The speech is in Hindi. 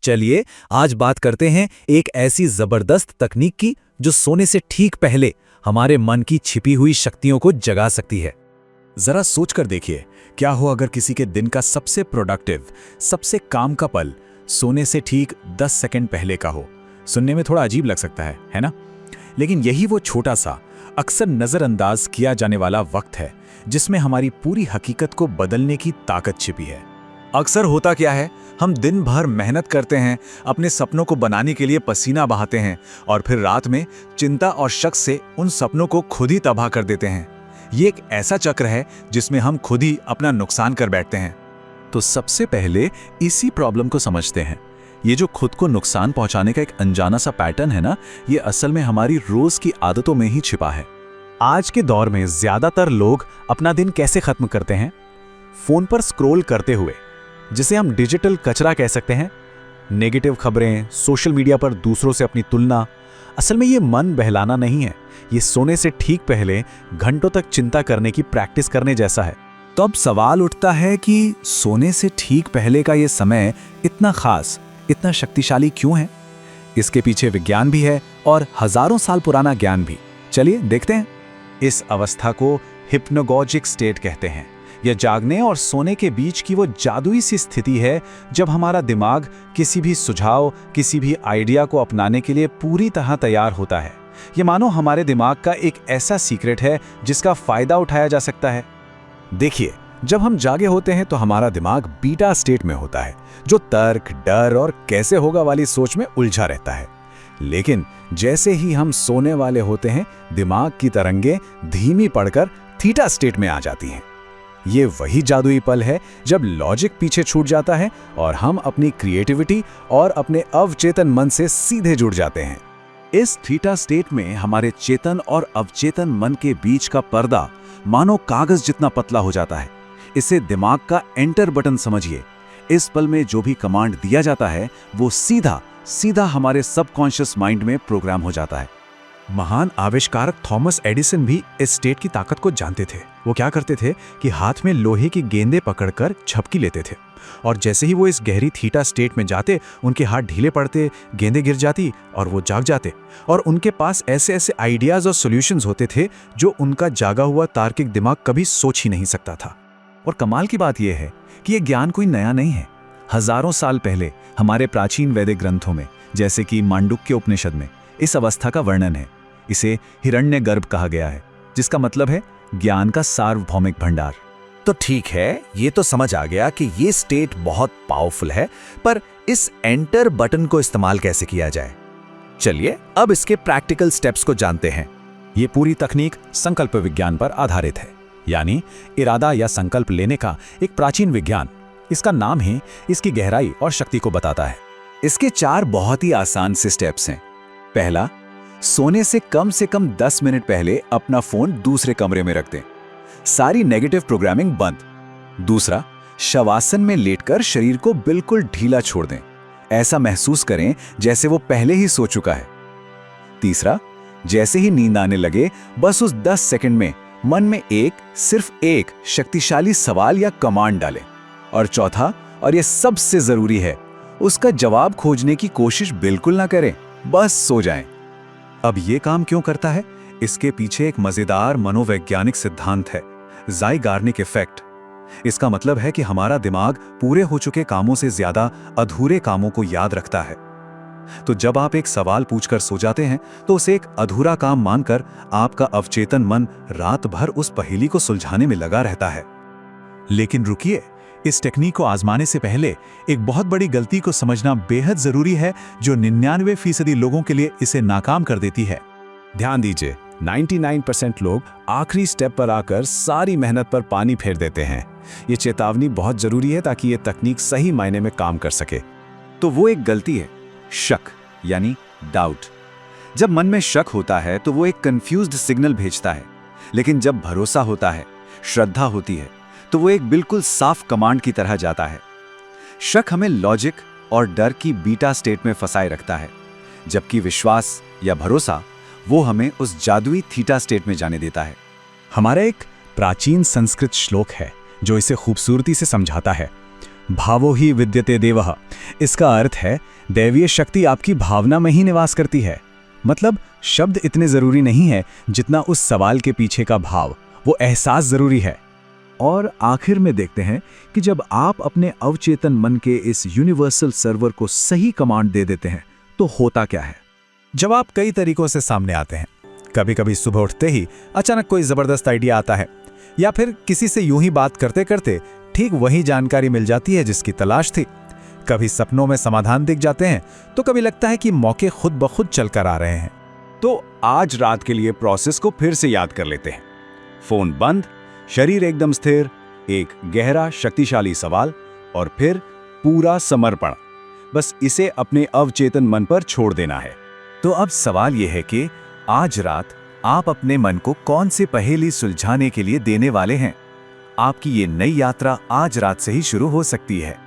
चलिए आज बात करते हैं एक ऐसी जबरदस्त तकनीक की जो सोने से ठीक पहले हमारे मन की छिपी हुई शक्तियों को जगा सकती है। जरा सोच कर देखिए, क्या हो अगर किसी के दिन का सबसे प्रोडक्टिव, सबसे काम का पल सोने से ठीक 10 सेकंड पहले का हो। सुनने में थोड़ा अजीब लग सकता है ना? लेकिन यही वो छोटा सा, अक्सर नजरअंदाज किया जाने वाला वक्त है जिसमें हमारी पूरी हकीकत को बदलने की ताकत छिपी है। अक्सर होता क्या है, हम दिन भर मेहनत करते हैं, अपने सपनों को बनाने के लिए पसीना बहाते हैं और फिर रात में चिंता और शक से उन सपनों को खुद ही तबाह कर देते हैं। ये एक ऐसा चक्र है जिसमें हम खुद ही अपना नुकसान कर बैठते हैं। तो सबसे पहले इसी प्रॉब्लम को समझते हैं। ये जो खुद को नुकसान पहुंचाने का एक अनजाना सा पैटर्न है ना, ये असल में हमारी रोज की आदतों में ही छिपा है। आज के दौर में ज्यादातर लोग अपना दिन कैसे खत्म करते हैं? फोन पर स्क्रॉल करते हुए, जिसे हम डिजिटल कचरा कह सकते हैं। नेगेटिव खबरें, सोशल मीडिया पर दूसरों से अपनी तुलना। असल में ये मन बहलाना नहीं है, ये सोने से ठीक पहले घंटों तक चिंता करने की प्रैक्टिस करने जैसा है। तो अब सवाल उठता है कि सोने से ठीक पहले का ये समय इतना खास, इतना शक्तिशाली क्यों है? इसके पीछे विज्ञान भी है और हजारों साल पुराना ज्ञान भी। चलिए देखते हैं। इस अवस्था को हिप्नोगॉजिक स्टेट कहते हैं। यह जागने और सोने के बीच की वो जादुई सी स्थिति है जब हमारा दिमाग किसी भी सुझाव, किसी भी आइडिया को अपनाने के लिए पूरी तरह तैयार होता है। ये मानो हमारे दिमाग का एक ऐसा सीक्रेट है जिसका फायदा उठाया जा सकता है। देखिए, जब हम जागे होते हैं तो हमारा दिमाग बीटा स्टेट में होता है, जो तर्क, डर और कैसे होगा वाली सोच में उलझा रहता है। लेकिन जैसे ही हम सोने वाले होते हैं, दिमाग की तरंगें धीमी पड़कर थीटा स्टेट में आ जाती हैं। ये वही जादुई पल है जब लॉजिक पीछे छूट जाता है और हम अपनी क्रिएटिविटी और अपने अवचेतन मन से सीधे जुड़ जाते हैं। इस थीटा स्टेट में हमारे चेतन और अवचेतन मन के बीच का पर्दा मानो कागज जितना पतला हो जाता है। इसे दिमाग का एंटर बटन समझिए। इस पल में जो भी कमांड दिया जाता है वो सीधा सीधा हमारे सबकॉन्शियस माइंड में प्रोग्राम हो जाता है। महान आविष्कारक थॉमस एडिसन भी इस स्टेट की ताकत को जानते थे। वो क्या करते थे कि हाथ में लोहे की गेंदें पकड़कर झपकी लेते थे और जैसे ही वो इस गहरी थीटा स्टेट में जाते, उनके हाथ ढीले पड़ते, गेंदें गिर जाती और वो जाग जाते। और उनके पास ऐसे ऐसे आइडियाज और सॉल्यूशंस होते थे जो उनका जागा हुआ तार्किक दिमाग कभी सोच ही नहीं सकता था। और कमाल की बात यह है कि यह ज्ञान कोई नया नहीं है। हजारों साल पहले हमारे प्राचीन वैदिक ग्रंथों में, जैसे कि मांडुक्य उपनिषद में, इस अवस्था का वर्णन है। इसे हिरण्यगर्भ कहा गया है, जिसका मतलब है ज्ञान का सार्वभौमिक भंडार। तो ठीक है, ये तो समझ आ गया कि ये स्टेट बहुत पावरफुल है, पर इस एंटर बटन को इस्तेमाल कैसे किया जाए? चलिए अब इसके प्रैक्टिकल स्टेप्स को जानते हैं। ये पूरी तकनीक संकल्प विज्ञान पर आधारित है, यानी इरादा या संकल्प लेने का एक प्राचीन विज्ञान। इसका नाम ही इसकी गहराई और शक्ति को बताता है। इसके 4 बहुत ही आसान से स्टेप्स हैं। पहला, सोने से कम 10 मिनट पहले अपना फोन दूसरे कमरे में रख दें, सारी नेगेटिव प्रोग्रामिंग बंद। दूसरा, शवासन में लेटकर शरीर को बिल्कुल ढीला छोड़ दें, ऐसा महसूस करें जैसे वो पहले ही सो चुका है। तीसरा, जैसे ही नींद आने लगे, बस उस 10 सेकंड में मन में सिर्फ एक शक्तिशाली सवाल या कमांड डालें। और चौथा, और ये सबसे जरूरी है, उसका जवाब खोजने की कोशिश बिल्कुल ना करें, बस सो जाएं। अब ये काम क्यों करता है? इसके पीछे एक मजेदार मनोवैज्ञानिक सिद्धांत है, ज़ाइगार्निक इफेक्ट। इसका मतलब है कि हमारा दिमाग पूरे हो चुके कामों से ज्यादा अधूरे कामों को याद रखता है। तो जब आप एक सवाल पूछकर सो जाते हैं तो उसे एक अधूरा काम मानकर आपका अवचेतन मन रात भर उस पहेली को सुलझाने में लगा रहता है। लेकिन रुकिए, इस टेक्निक को आजमाने से पहले एक बहुत बड़ी गलती को समझना बेहद जरूरी है, जो 99% लोगों के लिए इसे नाकाम कर देती है। ध्यान दीजिए, 99% लोग आखिरी स्टेप पर आकर सारी मेहनत पर पानी फेर देते हैं। ये चेतावनी बहुत जरूरी है ताकि ये तकनीक सही मायने में काम कर सके। तो वो एक गलती है, शक यानी डाउट। जब मन में शक होता है तो वो एक कंफ्यूज्ड सिग्नल भेजता है, लेकिन जब भरोसा होता है, श्रद्धा होती है, तो वो एक बिल्कुल साफ कमांड की तरह जाता है। शक हमें लॉजिक और डर की बीटा स्टेट में फंसाए रखता है, जबकि विश्वास या भरोसा वो हमें उस जादुई थीटा स्टेट में जाने देता है। हमारा एक प्राचीन संस्कृत श्लोक है जो इसे खूबसूरती से समझाता है। भावो ही विद्यते देवः। इसका अर्थ है दैवीय शक्ति आपकी भावना में ही निवास करती है। मतलब शब्द इतने जरूरी नहीं है जितना उस सवाल के पीछे का भाव, वो एहसास जरूरी है। और आखिर में देखते हैं कि जब आप अपने अवचेतन मन के इस यूनिवर्सल सर्वर को सही कमांड दे देते हैं तो होता क्या है। जवाब कई तरीकों से सामने आते हैं। कभी कभी सुबह उठते ही अचानक कोई जबरदस्त आइडिया आता है, या फिर किसी से यूं ही बात करते करते ठीक वही जानकारी मिल जाती है जिसकी तलाश थी। कभी सपनों में समाधान दिख जाते हैं, तो कभी लगता है कि मौके खुद ब खुद चलकर आ रहे हैं। तो आज रात के लिए प्रोसेस को फिर से याद कर लेते हैं। फोन बंद, शरीर एकदम स्थिर, एक गहरा शक्तिशाली सवाल और फिर पूरा समर्पण। बस इसे अपने अवचेतन मन पर छोड़ देना है। तो अब सवाल यह है कि आज रात आप अपने मन को कौन सी पहेली सुलझाने के लिए देने वाले हैं। आपकी ये नई यात्रा आज रात से ही शुरू हो सकती है।